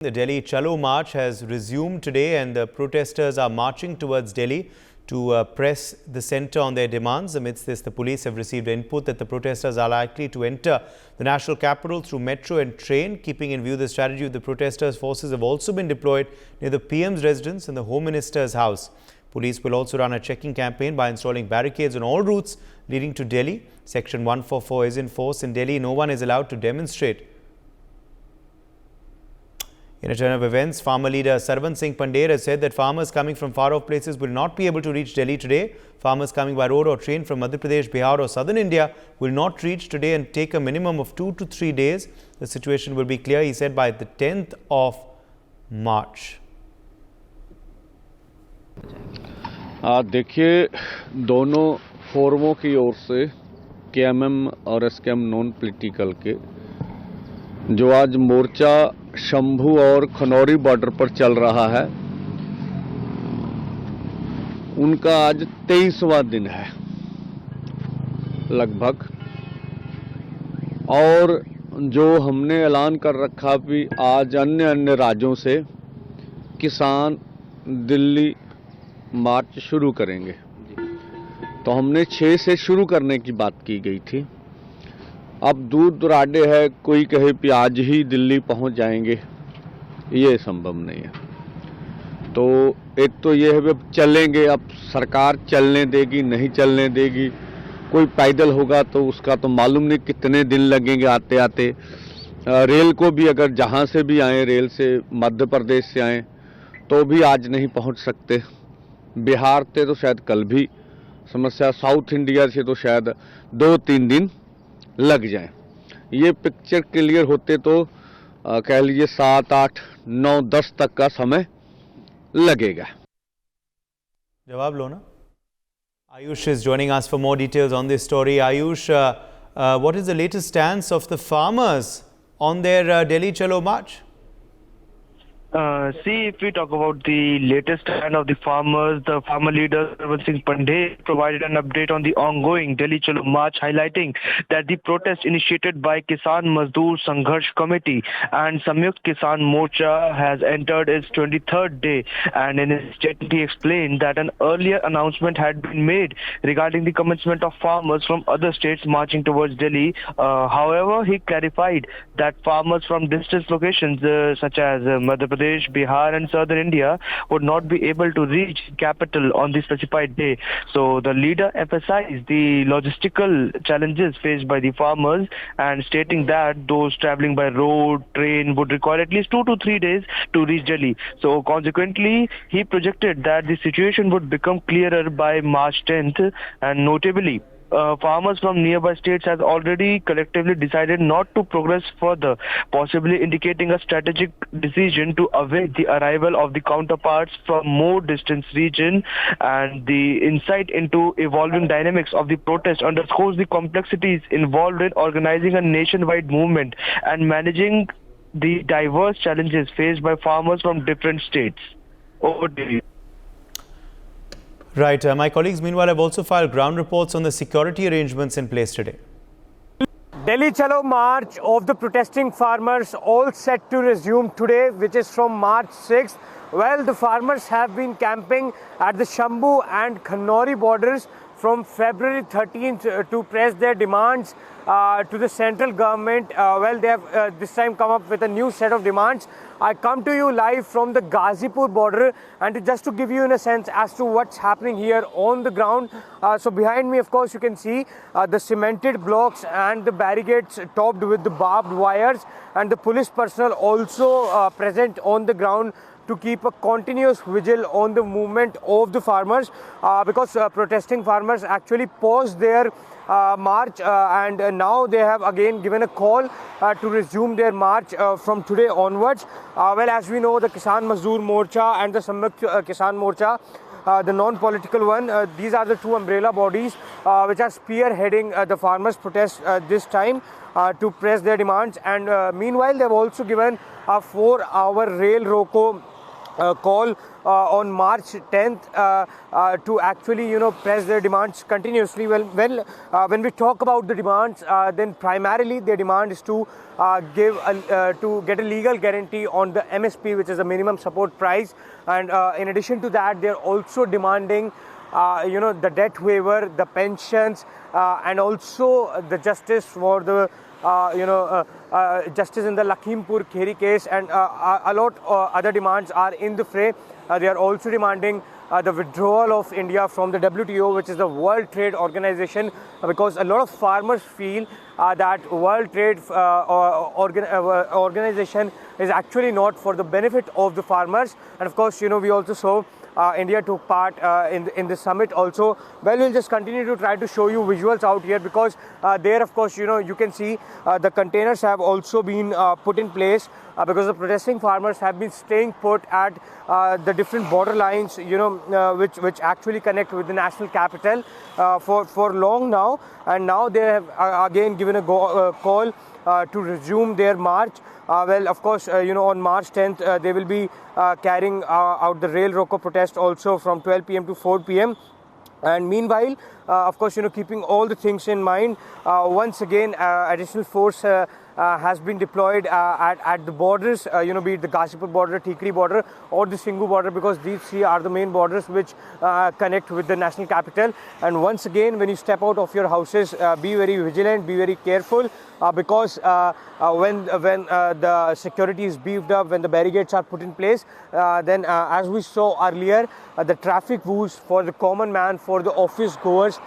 The Delhi Chalo march has resumed today and the protesters are marching towards Delhi to press the centre on their demands. Amidst this, the police have received input that the protesters are likely to enter the national capital through metro and train. Keeping in view the strategy of the protesters, forces have also been deployed near the PM's residence and the Home Minister's house. Police will also run a checking campaign by installing barricades on all routes leading to Delhi. Section 144 is in force in Delhi. No one is allowed to demonstrate. In a turn of events, farmer leader Sarwan Singh Pandey has said that farmers coming from far-off places will not be able to reach Delhi today. Farmers coming by road or train from Madhya Pradesh, Bihar or southern India will not reach today and take a minimum of 2 to 3 days. The situation will be clear, he said, by the 10th of March. देखिए, दोनों फोरमों की ओर से KMM और SKM non political के जो आज मोर्चा शंभू और Khanauri border पर चल रहा है, उनका आज 23वां दिन है लगभग। और जो हमने ऐलान कर रखा भी आज अन्य राज्यों से किसान दिल्ली मार्च शुरू करेंगे, तो हमने 6 से शुरू करने की बात की गई थी। अब दूर दुराडे है, कोई कहे कि आज ही दिल्ली पहुंच जाएंगे, ये संभव नहीं है। तो एक तो ये है कि चलेंगे, अब सरकार चलने देगी नहीं चलने देगी, कोई पैदल होगा तो उसका तो मालूम नहीं कितने दिन लगेंगे आते आते। रेल को भी अगर जहां से भी आए, रेल से मध्य प्रदेश से आए तो भी आज नहीं पहुंच सकते। बिहार से तो शायद कल भी समस्या, साउथ इंडिया से तो शायद 2-3 दिन लग जाए। ये पिक्चर क्लियर होते तो कह लीजिए 7, 8, 9, 10 तक का समय लगेगा। जवाब लो ना। Ayush is joining us for more details on this story. Ayush, what is the latest stance of the farmers on their Delhi Chalo march? If we talk about the latest stand of the farmers, the farmer leader Sarwan Singh Pandey provided an update on the ongoing Delhi Chalo march, highlighting that the protest initiated by Kisan Mazdoor Sangharsh Committee and Samyukt Kisan Morcha has entered its 23rd day, and in his statement he explained that an earlier announcement had been made regarding the commencement of farmers from other states marching towards Delhi. However, he clarified that farmers from distant locations such as Madhya Pradesh, Bihar and southern India would not be able to reach capital on the specified day. So the leader emphasized the logistical challenges faced by the farmers and stating that those traveling by road, train would require at least 2 to 3 days to reach Delhi. So consequently, he projected that the situation would become clearer by March 10th, and notably, farmers from nearby states has already collectively decided not to progress further, possibly indicating a strategic decision to await the arrival of the counterparts from more distant region. And the insight into evolving dynamics of the protest underscores the complexities involved in organizing a nationwide movement and managing the diverse challenges faced by farmers from different states. Over to you. Right. My colleagues, meanwhile, have also filed ground reports on the security arrangements in place today. Delhi Chalo march of the protesting farmers all set to resume today, which is from March 6th. Well, the farmers have been camping at the Shambhu and Khannori borders from February 13th to press their demands to the central government. They have this time come up with a new set of demands. I come to you live from the Ghazipur border, and just to give you in a sense as to what's happening here on the ground. So behind me, of course, you can see the cemented blocks and the barricades topped with the barbed wires, and the police personnel also present on the ground to keep a continuous vigil on the movement of the farmers, because protesting farmers actually paused their march and now they have again given a call to resume their march from today onwards. As we know, the Kisan Mazdoor Morcha and the Samyukt Kisan Morcha, the non-political one, these are the two umbrella bodies which are spearheading the farmers' protest this time to press their demands. And meanwhile, they have also given a 4-hour rail roko call on March 10th to actually, press their demands continuously. When we talk about the demands, then primarily their demand is to to get a legal guarantee on the MSP, which is the minimum support price, and in addition to that, they're also demanding the debt waiver, the pensions, and also the justice for the justice in the Lakhimpur Kheri case, and a lot other demands are in the fray. They are also demanding the withdrawal of India from the WTO, which is the World Trade Organization, because a lot of farmers feel that World Trade Organization is actually not for the benefit of the farmers. And of course, we also saw India took part in the summit also. Well, we'll just continue to try to show you visuals out here, because there, of course, you can see the containers have also been put in place, because the protesting farmers have been staying put at the different border lines, which actually connect with the national capital for long now. And now they have again given a call to resume their march. Well, of course, on March 10th, they will be carrying out the rail Roko protest also from 12 p.m. to 4 p.m. And meanwhile, of course, keeping all the things in mind, once again, additional force has been deployed at the borders, be it the Ghazipur border, Tikri border, or the Singhu border, because these three are the main borders which connect with the national capital. And once again, when you step out of your houses, be very vigilant, be very careful, because when the security is beefed up, when the barricades are put in place, then as we saw earlier, the traffic rules for the common man, for the office goers,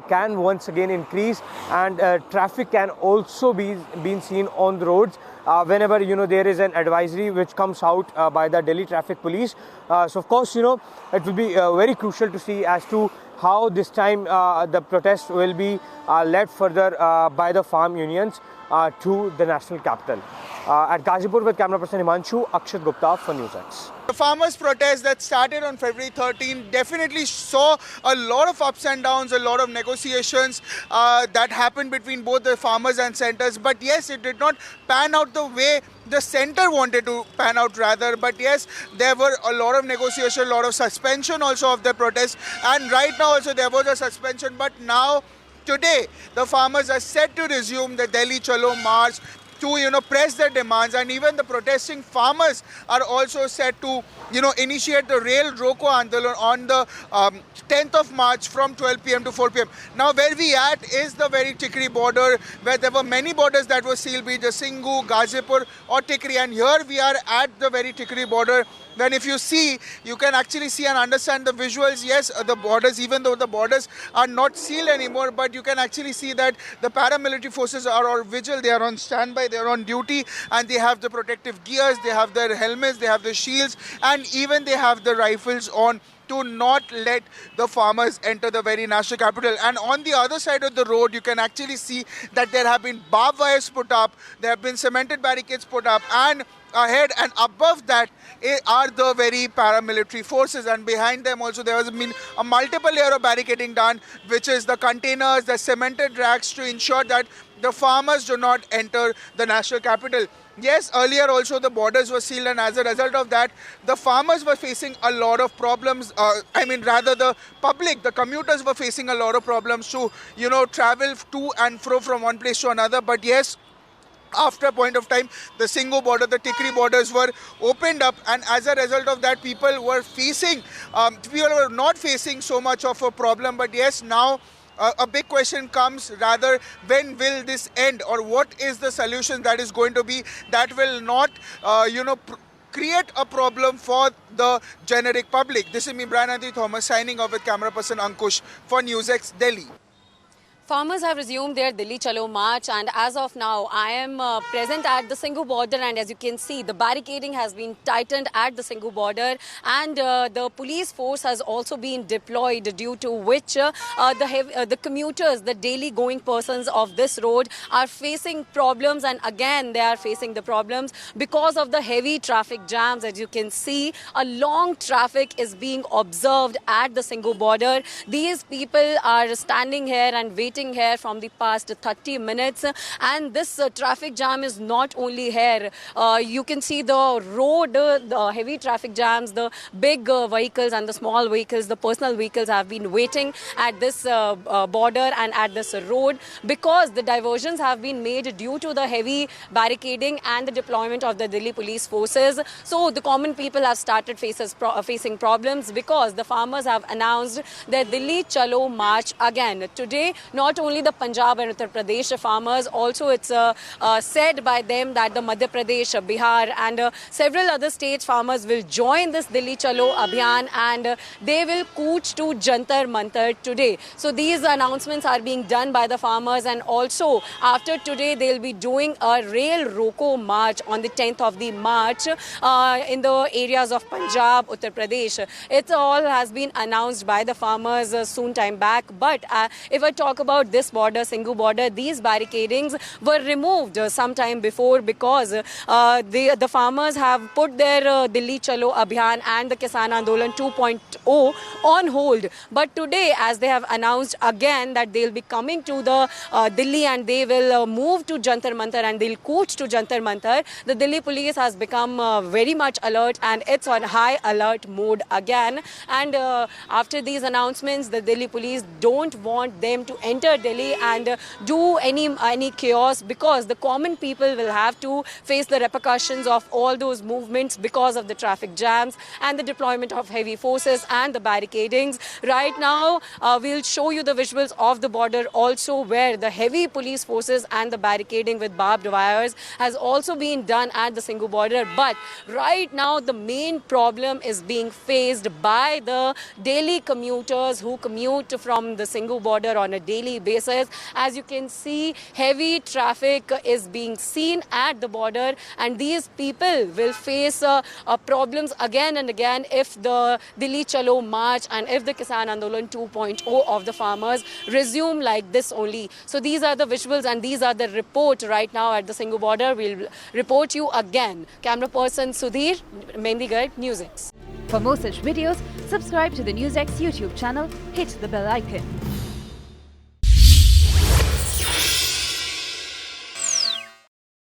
can once again increase, and traffic can also be seen on the roads whenever there is an advisory which comes out by the Delhi Traffic Police. So of course, it will be very crucial to see as to how this time the protest will be led further by the farm unions to the national capital. At Ghazipur with camera person Himanshu, Akshat Gupta for NewsX. The farmers' protest that started on February 13 definitely saw a lot of ups and downs, a lot of negotiations that happened between both the farmers and centers. But yes, it did not pan out the way the center wanted to pan out rather. But yes, there were a lot of negotiation, a lot of suspension also of the protest. And right now also there was a suspension. But now, today, the farmers are set to resume the Delhi Chalo march to press their demands, and even the protesting farmers are also set to initiate the rail Roko Andolan on the 10th of March from 12 p.m. to 4 p.m. Now where we at is the very Tikri border, where there were many borders that were sealed, be it the Singhu, Ghazipur or Tikri, and here we are at the very Tikri border. Then if you see, you can actually see and understand the visuals. Yes, the borders, even though the borders are not sealed anymore, but you can actually see that the paramilitary forces are on vigil, they are on standby, they are on duty, and they have the protective gears, they have their helmets, they have the shields, and even they have the rifles on to not let the farmers enter the very national capital. And on the other side of the road, you can actually see that there have been barbed wires put up, there have been cemented barricades put up, and ahead and above that are the very paramilitary forces, and behind them also there has been a multiple layer of barricading done, which is the containers, the cemented racks, to ensure that the farmers do not enter the national capital. Yes, earlier also the borders were sealed, and as a result of that, the farmers were facing a lot of problems. The public, the commuters were facing a lot of problems to, travel to and fro from one place to another. But yes, after a point of time, the Singhu border, the Tikri borders were opened up, and as a result of that, people were not facing so much of a problem. But yes, now a big question comes, rather, when will this end, or what is the solution that is going to be that will not create a problem for the generic public. This is me, Brian Anthony Thomas, signing off with camera person Ankush for NewsX Delhi. Farmers have resumed their Delhi Chalo march, and as of now, I am present at the Singhu border, and as you can see, the barricading has been tightened at the Singhu border, and the police force has also been deployed, due to which the commuters, the daily going persons of this road are facing problems, and again they are facing the problems because of the heavy traffic jams. As you can see, a long traffic is being observed at the Singhu border. These people are standing here and waiting sitting here from the past 30 minutes. And this traffic jam is not only here. You can see the road, the heavy traffic jams, the big vehicles and the small vehicles, the personal vehicles have been waiting at this border and at this road because the diversions have been made due to the heavy barricading and the deployment of the Delhi police forces. So the common people have started facing problems because the farmers have announced their Delhi Chalo march again. Today, not only the Punjab and Uttar Pradesh farmers, also it's said by them that the Madhya Pradesh, Bihar and several other states farmers will join this Delhi Chalo Abhiyan and they will cooch to Jantar Mantar today. So these announcements are being done by the farmers, and also after today they'll be doing a rail roko march on the 10th of the March in the areas of Punjab, Uttar Pradesh. It all has been announced by the farmers soon time back. But if I talk about this border, Singhu border, these barricadings were removed some time before because the farmers have put their Delhi Chalo Abhiyan and the Kisan Andolan 2.0 on hold. But today, as they have announced again that they'll be coming to the Delhi and they will move to Jantar Mantar and they'll coach to Jantar Mantar, the Delhi police has become very much alert and it's on high alert mode again. And after these announcements, the Delhi police don't want them to enter Delhi and do any chaos because the common people will have to face the repercussions of all those movements because of the traffic jams and the deployment of heavy forces and the barricadings. Right now, we'll show you the visuals of the border also where the heavy police forces and the barricading with barbed wires has also been done at the Singhu border. But right now, the main problem is being faced by the daily commuters who commute from the Singhu border on a daily basis. As you can see, heavy traffic is being seen at the border and these people will face problems again and again if the Delhi Chalo march and if the Kisan Andolan 2.0 of the farmers resume like this only. So these are the visuals and these are the report right now at the Singhu border. We'll report you again. Camera person Sudhir, Mendigarh, NewsX. For more such videos, subscribe to the NewsX YouTube channel, hit the bell icon.